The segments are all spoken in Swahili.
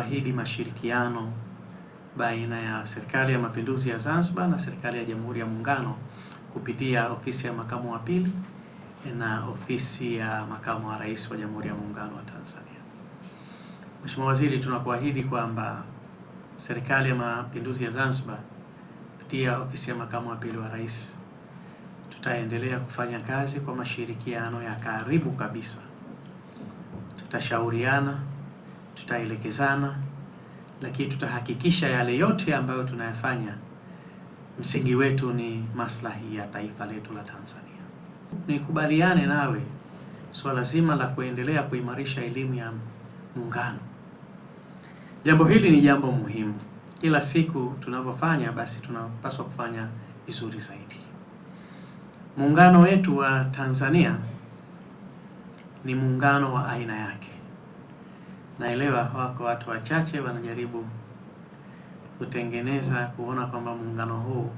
kuahidi mashirikiano baina ya Serikali ya Mapinduzi ya Zanzibar na Serikali ya Jamhuri ya Muungano kupitia Ofisi ya Makamu wa Pili na Ofisi ya Makamu wa Rais wa Jamhuri ya Muungano wa Tanzania. Mheshimiwa Waziri, tunakuahidi kwamba Serikali ya Mapinduzi ya Zanzibar kupitia Ofisi ya Makamu wa Pili wa Rais tutaendelea kufanya kazi kwa mashirikiano ya karibu kabisa. Tutashauriana, tutaelekezana, lakini tutahakikisha yale yote ambayo tunayafanya msingi wetu ni maslahi ya taifa letu la Tanzania. Nikubaliane nawe swala zima la kuendelea kuimarisha elimu ya Muungano. Jambo hili ni jambo muhimu. Kila siku tunavyofanya basi tunapaswa kufanya vizuri zaidi. Muungano wetu wa Tanzania ni muungano wa aina yake. Naelewa wako watu wachache wanajaribu kutengeneza kuona kwamba muungano huu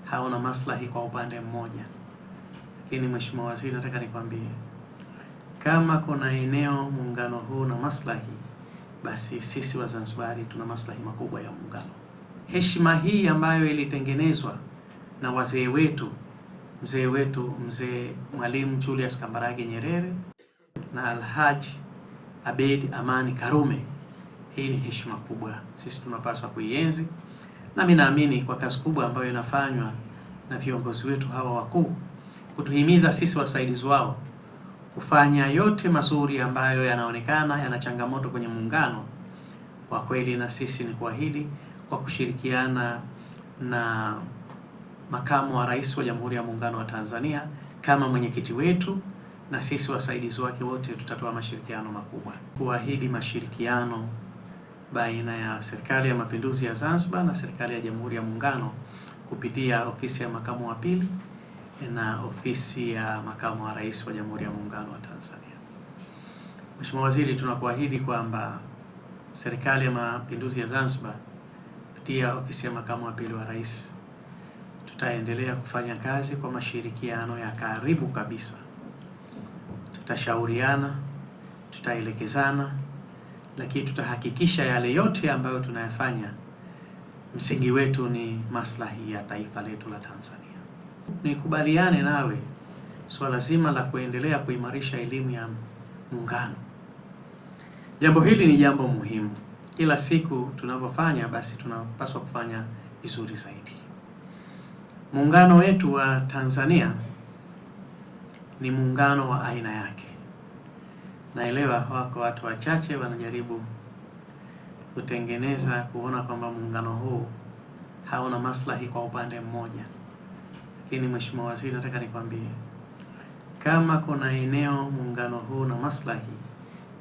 hauna maslahi kwa upande mmoja. Lakini Mheshimiwa Waziri, nataka nikwambie kama kuna eneo muungano huu na maslahi, basi sisi Wazanzibari tuna maslahi makubwa ya muungano. Heshima hii ambayo ilitengenezwa na wazee wetu, mzee Mwalimu Julius Kambarage Nyerere na Alhaji Abeid Amani Karume, hii ni heshima kubwa, sisi tunapaswa kuienzi. Na mimi naamini kwa kazi kubwa ambayo inafanywa na viongozi wetu hawa wakuu kutuhimiza sisi wasaidizi wao kufanya yote mazuri ambayo yanaonekana yana changamoto kwenye muungano. Kwa kweli na sisi ni kuahidi kwa kushirikiana na Makamu wa Rais wa Jamhuri ya Muungano wa Tanzania kama mwenyekiti wetu, na sisi wasaidizi wake wote tutatoa mashirikiano makubwa. Kuahidi mashirikiano baina ya Serikali ya Mapinduzi ya Zanzibar na Serikali ya Jamhuri ya Muungano kupitia Ofisi ya Makamu wa Pili na Ofisi ya Makamu wa Rais wa Jamhuri ya Muungano wa Tanzania. Mheshimiwa Waziri, tunakuahidi kwamba Serikali ya Mapinduzi ya Zanzibar kupitia Ofisi ya Makamu wa Pili wa Rais tutaendelea kufanya kazi kwa mashirikiano ya karibu kabisa. Tutashauriana, tutaelekezana, lakini tutahakikisha yale yote ambayo tunayafanya msingi wetu ni maslahi ya taifa letu la Tanzania. Nikubaliane nawe swala zima la kuendelea kuimarisha elimu ya Muungano. Jambo hili ni jambo muhimu. Kila siku tunavyofanya basi tunapaswa kufanya vizuri zaidi. Muungano wetu wa Tanzania ni muungano wa aina yake. Naelewa wako watu wachache wanajaribu kutengeneza kuona kwamba muungano huu hauna maslahi kwa upande mmoja. Lakini Mheshimiwa Waziri, nataka nikwambie kama kuna eneo muungano huu na maslahi,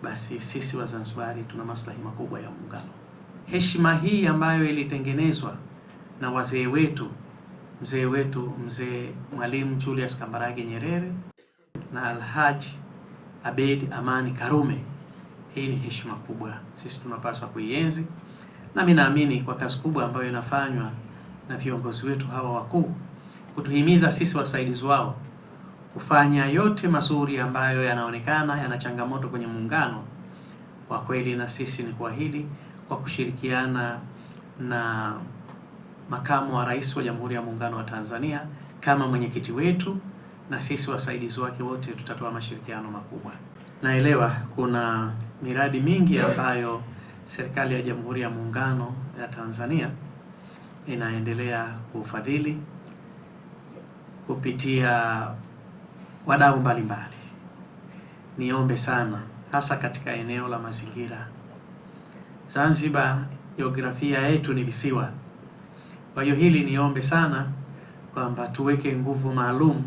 basi sisi Wazanzibari tuna maslahi makubwa ya muungano. Heshima hii ambayo ilitengenezwa na wazee wetu, mzee Mwalimu Julius Kambarage Nyerere na Alhaji Abeid Amani Karume, hii ni heshima kubwa, sisi tunapaswa kuienzi. Na mimi naamini kwa kazi kubwa ambayo inafanywa na viongozi wetu hawa wakuu kutuhimiza sisi wasaidizi wao kufanya yote mazuri ambayo yanaonekana yana changamoto kwenye muungano. Kwa kweli na sisi ni kuahidi kwa kushirikiana na Makamu wa Rais wa Jamhuri ya Muungano wa Tanzania kama mwenyekiti wetu, na sisi wasaidizi wake wote tutatoa mashirikiano makubwa. Naelewa kuna miradi mingi ambayo Serikali ya Jamhuri ya Muungano ya Tanzania inaendelea kufadhili kupitia wadau mbalimbali. Niombe sana hasa katika eneo la mazingira. Zanzibar, jiografia yetu ni visiwa. Kwa hiyo hili niombe sana kwamba tuweke nguvu maalum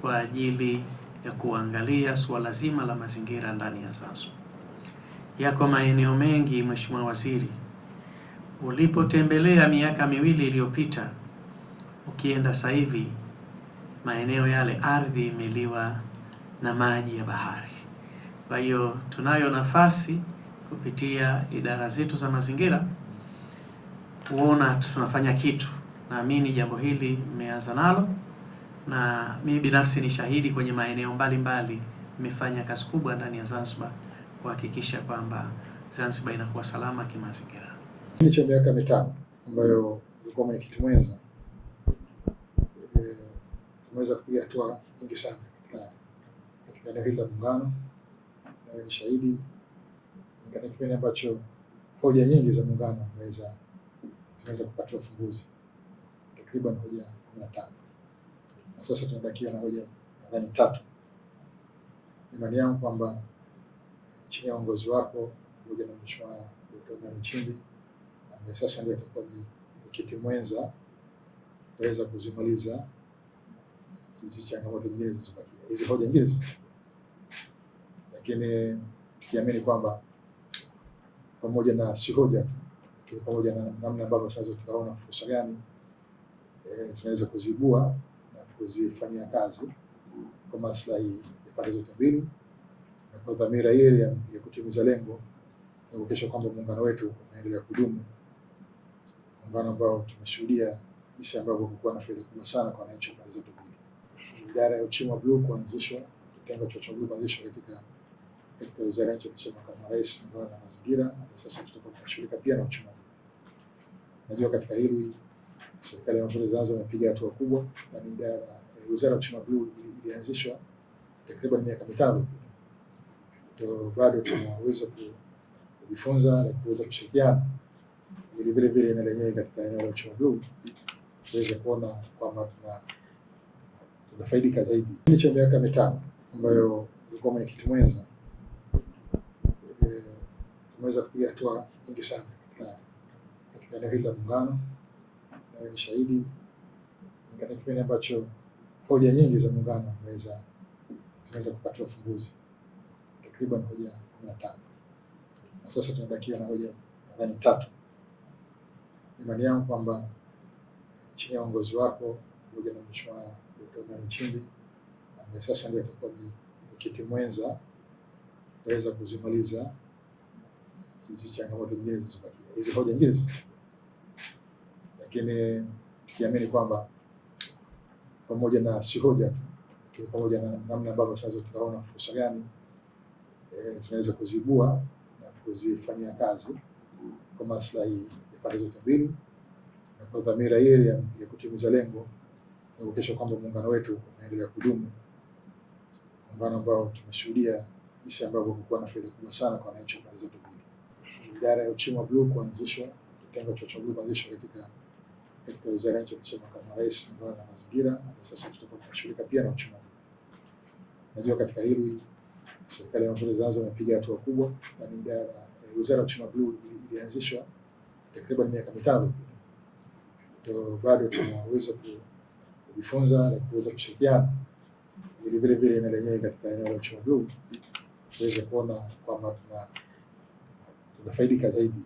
kwa ajili ya kuangalia suala zima la mazingira ndani ya Zanzibar. Yako maeneo mengi Mheshimiwa Waziri, ulipotembelea miaka miwili iliyopita, ukienda sasa hivi maeneo yale ardhi imeliwa na maji ya bahari. Kwa hiyo tunayo nafasi kupitia idara zetu za mazingira kuona tunafanya kitu. Naamini jambo hili mmeanza nalo, na mimi binafsi ni shahidi kwenye maeneo mbalimbali nimefanya kazi kubwa ndani ya Zanzibar kuhakikisha kwamba Zanzibar inakuwa salama kimazingira. Kipindi cha miaka mitano ambayo ulikuwa mwenyekiti mwenza, tumeweza kupiga hatua nyingi sana katika eneo hili la Muungano, na ni shahidi katika kipindi ambacho hoja nyingi za Muungano zimeweza kupatiwa ufumbuzi, takriban hoja 15, na sasa tunabakia na hoja nadhani 3. Imani yangu kwamba chini ya uongozi wako pamoja na Mheshimiwa Dkt. Emmanuel Nchimbi ambaye sasa ndiye atakuwa mwenyekiti mwenza, tutaweza kuzimaliza hizi changamoto nyingine zilizobakia, hizi hoja nyingine, lakini tukiamini kwamba pamoja na si hoja tu, lakini pamoja na namna ambavyo tunaweza tukaona fursa gani tunaweza kuzibua na kuzifanyia kazi kwa maslahi ya pande zote mbili, na kwa dhamira ile ya kutimiza lengo na kuhakikisha kwamba muungano wetu unaendelea kudumu, muungano ambao tumeshuhudia jinsi ambavyo umekuwa na faida kubwa sana kwa wananchi wa pande zote mbili. Idara ya uchumi wa bluu kuanzishwa, kitengo cha uchumi wa bluu kuanzishwa katika wizara ya nchi ofisi ya makamu wa rais na mazingira, na sasa tutakuwa tunashughulika pia na uchumi. Najua katika hili serikali ya Mapinduzi ya Zanzibar imepiga hatua kubwa, na wizara ya uchumi wa bluu ilianzishwa takriban miaka 5 iliyopita. Ndio bado tunaweza kujifunza na kuweza kushirikiana ili vile vile na lenyewe katika eneo la uchumi wa bluu tuweze kuona kwamba tunafaidika zaidi. Kipindi cha miaka 5 ambayo ulikuwa mwenyekiti mwenza, tumeweza kupiga hatua nyingi sana katika eneo hili la Muungano, na ni shahidi katika kipindi ambacho hoja nyingi za Muungano zimeweza kupatiwa ufumbuzi, takriban hoja 15, na sasa tunabakia na hoja nadhani 3. Imani yangu kwamba chini ya uongozi wako pamoja na Mheshimiwa Dkt. Emmanuel Nchimbi ambaye sasa ndiye atakuwa mwenyekiti mwenza, tutaweza kuzimaliza hizi changamoto nyingine zilizobakia, hizi hoja nyingine, lakini tukiamini kwamba pamoja na si hoja tu, lakini pamoja na namna ambavyo tunaweza tukaona fursa gani tunaweza kuzibua na kuzifanyia kazi kwa maslahi ya pande zote mbili, na kwa dhamira ile ya kutimiza lengo na kuhakikisha kwamba muungano wetu unaendelea kudumu, muungano ambao tumeshuhudia jinsi ambavyo umekuwa na faida kubwa sana kwa wananchi wa pande zote mbili. Idara ya uchumi wa bluu kuanzishwa, kitengo cha uchumi wa bluu kuanzishwa katika wizara ya nchi ofisi ya makamu wa rais na mazingira, na sasa tutakuwa tunashughulika pia na uchumi. Najua katika hili serikali ya Mapinduzi ya Zanzibar imepiga hatua kubwa, na wizara ya uchumi wa bluu ilianzishwa takriban miaka 5 iliyopita. Ndio bado tunaweza kujifunza na kuweza kushirikiana ili vile vile na lenyewe katika eneo la uchumi wa bluu tuweze kuona kwamba tunafaidika zaidi.